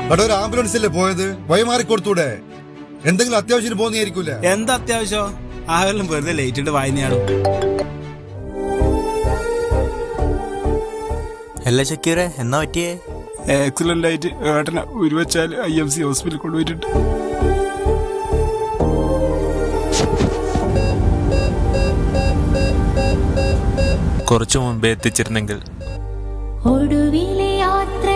അവിടെ ഒരു ആംബുലൻസ് അല്ലേ പോയത്, വഴിമാറി കൊടുത്തൂടെ? എന്തെങ്കിലും അത്യാവശ്യത്തിന് പോകുന്നതായിരിക്കൂല. എന്താ അത്യാവശ്യം? ആരെല്ലാം വെറുതെ ലേറ്റ് ഉണ്ട് വായനയാണ്. അല്ല ഷക്കീറെ, എന്നാ പറ്റിയേ? ആക്സിഡന്റ് ആയിട്ട് ഏട്ടനെ ഉരുവച്ചാൽ IMC ഹോസ്പിറ്റലിൽ കൊണ്ടുപോയിട്ടുണ്ട്. കുറച്ചു മുമ്പേ എത്തിച്ചിരുന്നെങ്കിൽ. ഒടുവിലെ യാത്ര